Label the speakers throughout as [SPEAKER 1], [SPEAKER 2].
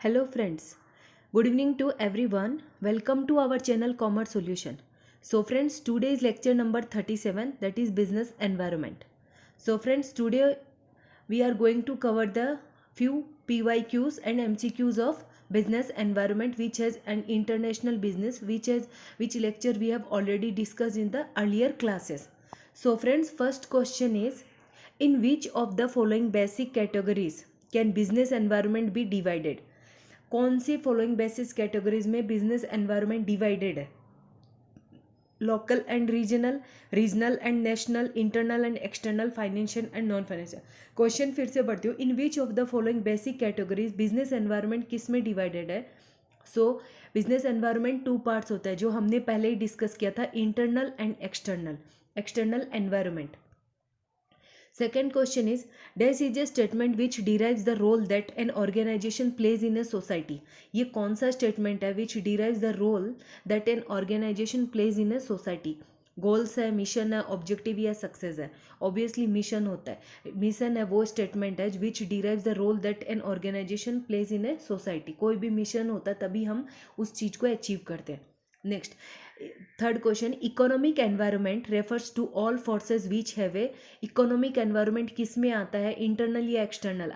[SPEAKER 1] Hello friends, good evening to everyone. Welcome to our channel Commerce Solution. So friends, today is lecture number 37, that is business environment. So friends, today we are going to cover the few PYQs and MCQs of business environment which has an international business which lecture we have already discussed in the earlier classes. So friends, first question is, in which of the following basic categories can business environment be divided? कौन सी following basis categories में business environment divided है? Local and regional, regional and national, internal and external, financial and non financial. Question फिर से पढ़ती हूँ. In which of the following basic categories business environment किस में डिवाइडेड है? So business environment two parts होता है जो हमने पहले ही डिस्कस किया था, internal and external. External environment. Second question is, this is a statement which derives the role that an organization plays in a society. ये कौन सा स्टेटमेंट है which derives the role that an organization plays in a society? Goals है, mission है, objective या success है? Obviously mission होता है. मिशन है वो स्टेटमेंट है which derives the role that an organization plays in a society. कोई भी मिशन होता है तभी हम उस चीज़ को अचीव करते हैं. Next, third question, economic environment refers to all forces which have a. Economic environment किस में आता है, इंटरनल या एक्सटर्नल?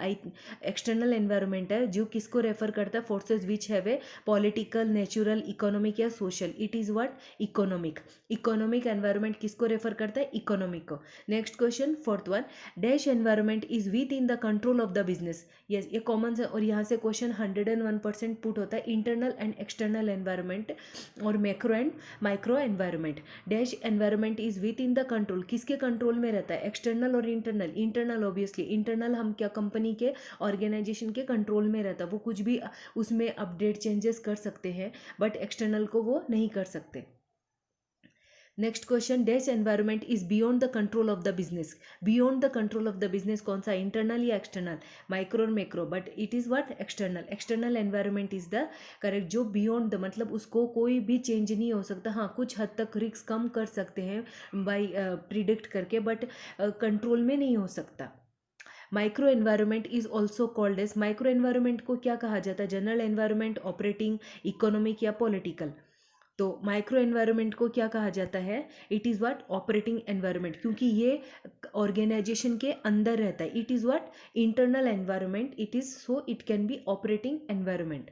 [SPEAKER 1] एक्सटर्नल एनवायरनमेंट है जो किसको रेफर करता है, forces which have a political, natural, economic या social. It is what? Economic. Economic environment किसको रेफर करता है? इकोनॉमिक को. Next question, fourth one, dash environment is within the control of the business. Yes, ये common है और यहाँ से क्वेश्चन 101% पुट होता है. इंटरनल एंड एक्सटर्नल एनवायरनमेंट और macro and micro environment. Dash environment is within the control, किसके control में रहता है? एक्सटर्नल और इंटरनल. इंटरनल ऑब्वियसली, इंटरनल हम क्या, कंपनी के, ऑर्गेनाइजेशन के कंट्रोल में रहता है. वो कुछ भी उसमें अपडेट चेंजेस कर सकते हैं बट एक्सटर्नल को वो नहीं कर सकते. Next question, dash environment is beyond the control of the business. Beyond the control of the business कौन सा, इंटरनल या एक्सटर्नल? माइक्रो और macro, but it is what? External. External environment is the correct. जो beyond the मतलब उसको कोई भी change नहीं हो सकता. हाँ, कुछ हद तक रिस्क कम कर सकते हैं बाई प्रिडिक्ट करके, बट कंट्रोल में नहीं हो सकता. Micro environment is also called as, micro environment को क्या कहा जाता है? जनरल एनवायरनमेंट, ऑपरेटिंग, इकोनॉमिक या पॉलिटिकल. तो माइक्रो एनवायरनमेंट को क्या कहा जाता है? It is what? Operating environment, क्योंकि ये ऑर्गेनाइजेशन के अंदर रहता है. It is what? Internal environment. It is so it can be operating environment.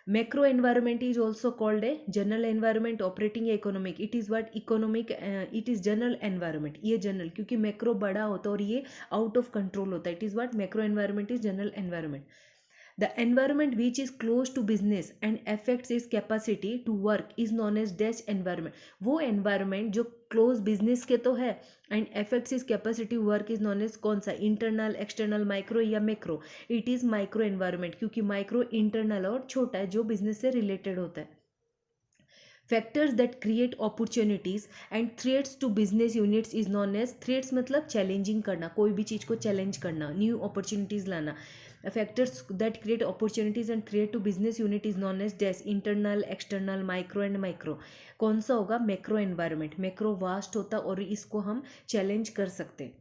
[SPEAKER 1] Macro environment is also called a general environment, operating economic. It is what? Economic. It is general environment. ये general, क्योंकि macro बड़ा होता है और ये out of control होता है. It is what? Macro environment is general environment. The environment which is close to business and affects its capacity to work is known as dash environment. वो environment जो close business के तो है and affects its capacity to work is known as कौन सा? internal, external, micro या macro. It is micro environment, क्योंकि micro internal और छोटा है जो business से related होता है. Factors that create opportunities and threats to business units is known as. Threats मतलब चैलेंजिंग करना, कोई भी चीज़ को चैलेंज करना, न्यू अपॉर्चुनिटीज़ लाना. Factors that create opportunities and threat to business unit is known as dash internal, external, micro and micro. कौन सा होगा? Macro environment. मैक्रो वास्ट होता और इसको हम चैलेंज कर सकते हैं.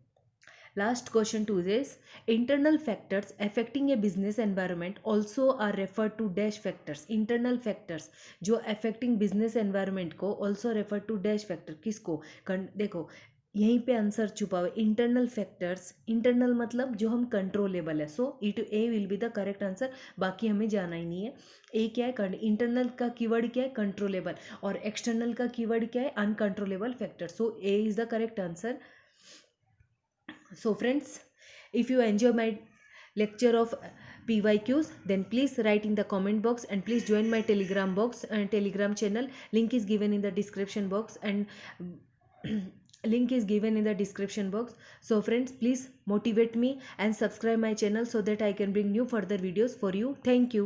[SPEAKER 1] Last question to this, internal factors affecting a business environment also are referred to dash factors. Internal factors जो affecting business environment को also refer to dash factor. किसको? देखो यहीं पे आंसर छुपा हुआ है. इंटरनल फैक्टर्स, इंटरनल मतलब जो हम कंट्रोलेबल है. So it A will be the correct answer. बाकी हमें जाना ही नहीं है. ए क्या है? इंटरनल का कीवर्ड क्या है? कंट्रोलेबल. और एक्सटर्नल का कीवर्ड क्या है? Uncontrollable factor. So A is the correct answer. So friends, if you enjoy my lecture of PYQs, then please write in the comment box and please join my telegram box and telegram channel. Link is given in the description box and link is given in the description box. So friends, please motivate me and subscribe my channel so that I can bring new further videos for you. Thank you.